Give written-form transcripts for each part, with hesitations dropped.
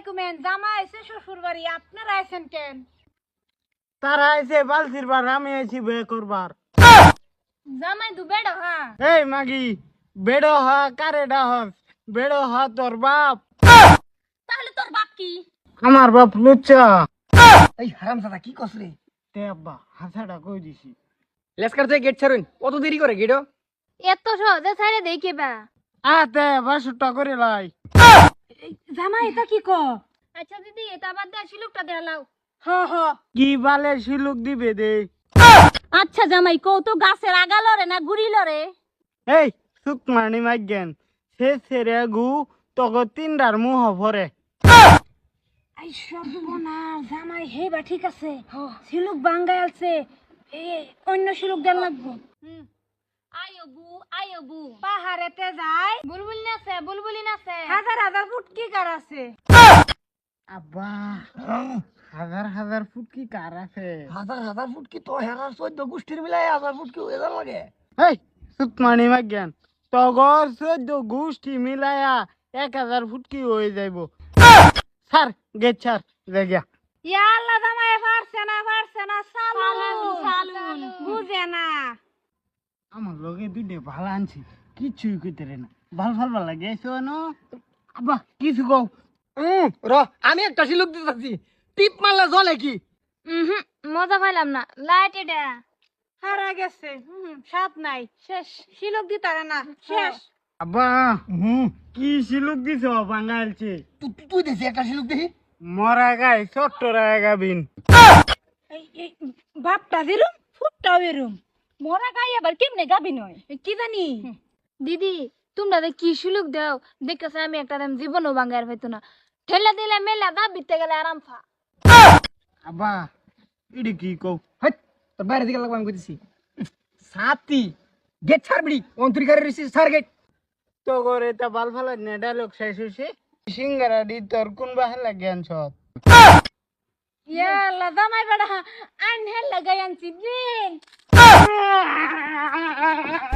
কইমেন জামা আইছে শ্বশুর বাড়ি আপনারা আইছেন কেন? তারা আইছে বালতির বার, আমি আইছি বিয়ে করবার। জামাই দু বেড়ো হ্যাঁ। এই মাগি, বেড়ো হ কারে ডাহ? বেড়ো হ তোর বাপ। তাহলে তোর বাপ কি? আমার বাপ লুচ্চা। এই হারামজাদা কি কস রে? তে আব্বা হাসাটা কই দিছি। লেসকার থেকে গেট ছাড়ুন, কত দেরি করে গেটও? এত সহজে ছাইড়ে দেই কেবা? আতে বাসুটা করে লাই। জামাই এটা কি ক? আচ্ছা দিদি এটা বাদ দে শিলুকটা দেলাও। হ হ। কি বালে শিলুক দিবে দে। আচ্ছা জামাই কও তো গাছের আগা লরে না গুড়ি লরে? এই সুকমানি মাইগেন, সে সেরে গু তগো তিনডার মুহ ভরে। আই সর্বনাশ, জামাই হেবা ঠিক আছে। শিলুক বাঙ্গাই আছে, অন্য শিলুক দেন লাগবো। আয়বু পাহাড়েতে যায় বুলবুলি নাচে, বুলবুলি নাচে, হাজার হাজার ফুটকি কার আছে। আব্বা হাজার হাজার ফুট কি কার আছে? হাজার হাজার ফুট কি তো হেরার 14 গোষ্ঠীর মিলাই হাজার ফুট কি হয়ে লাগে? এই সুকমানি মাইগেন, তগর 14 গোষ্ঠী মিলায়া 1000 ফুট কি হয়ে যাইব। স্যার গেট ছাড় জায়গা। ইয়া আল্লাহ, জামাই পারছে না সালুন বুঝে না। আমার লগে দুইটা ভালো আনছি, কিছুই কইতে রে না। ভাল লাগে শোনো আব্বা, কিছু কও। র আমি একটা শিলুক দিতেছি, টিপ মারলে জ্বলে কি? মজা পাইলাম না। লাইট এটা হারা গেছে, সাপ নাই, শেষ। শিলক দিতারে না, শেষ। আব্বা কি শিলুক দিছ বাঙালছে? তুই দেখি একটা শিলুক দেখি। মরা গাই ছোট্ট রায় গাবিন। এই বাপটা দিরুম ফুটটা বেরুম, মরা গাই আবার কেমনে গাবি নয় কি জানি। দিদি তোমরা কি সুলুক দাও দেখতেছে, আমি একটা দাম জীবনও বাঙ্গার হইতো না। ঠেলা দিলে মেলা দাব বিতে গেলে আরাম ফা। আব্বা ইডি কি কও? হাট, তোর বাইরে দিকে লাগবে আমি কইতেছি। সাতি গেট ছাড়বি, অন্তরিকারে রিসি সার গেট। তো করে তা বাল ফালা নে ডায়লগ শেষ হইছে। সিঙ্গারা দি তোর কোন বাহালা জ্ঞান সব। ইয়া আল্লাহ, জামাই বেড়া আইন হেল লাগাই আনছি দিন।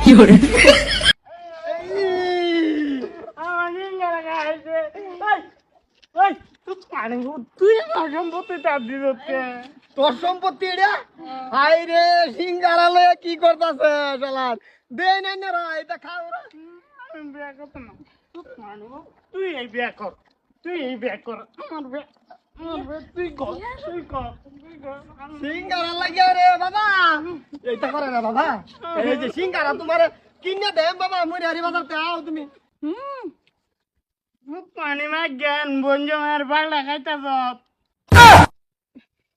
কি করে? আমার সিঙ্গারা খাইছে। ওই তুই পানি তুই আমার সম্পত্তি চাপ দিতে। তোর সম্পত্তি এটা? হাই রে, সিঙ্গারা লয়ে কি করতাছে শালার? দে নাই না রা, এটা খাও রা। আমি বিয়া করতে না। তুই এই বিয়া কর, তুই এই বিয়া কর। আমার বিয়া তুই কর, তুই কর। সিঙ্গারা লাগিয়া রে বাবা, এইটা করে না বাবা। এই যে সিঙ্গারা তোমারে কিনে দেম বাবা, মুই হারি বাজারতে আও তুমি। পানি মা জ্ঞান বঞ্জমের বাড়া খাইতে সব।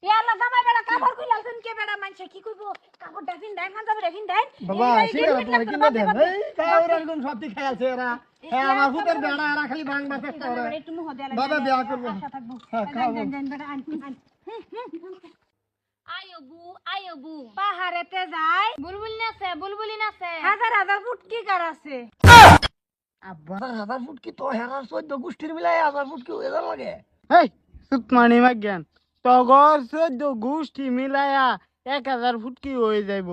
ইয়া আল্লাহ, জামাই বেড়া কাপড় কইলাছেন কে বেড়া মানছে কি কইবো? কাপড়টা ফিন দেন, পাঞ্জাবিটা ফিন দেন। বাবা সিঙ্গারা তোমারে কিনে দেম। এই খাও রা, একদম সত্যি খাইছে এরা। হ্যাঁ আমার ফুটের বেড়া এরা খালি ভাঙবার চেষ্টা করে। একটু মুহ দেয়া বাবা বিয়া করবো। আশা থাকবো। হ্যাঁ খাও। দেন বেড়া আন। আয়বু পাহাড়েতে যায় বুলবুলি নাচে, হাজার হাজার ফুটকি কার আছে। আব্বা হাজার ফুট কি তো হেরার 14 গোষ্ঠীর মিলাই হাজার ফুট কি হয়ে লাগে? এই সুকমানি মা জ্ঞান, তগর 14 গোষ্ঠী মিলায়া 1000 ফুট কি হয়ে যাইব।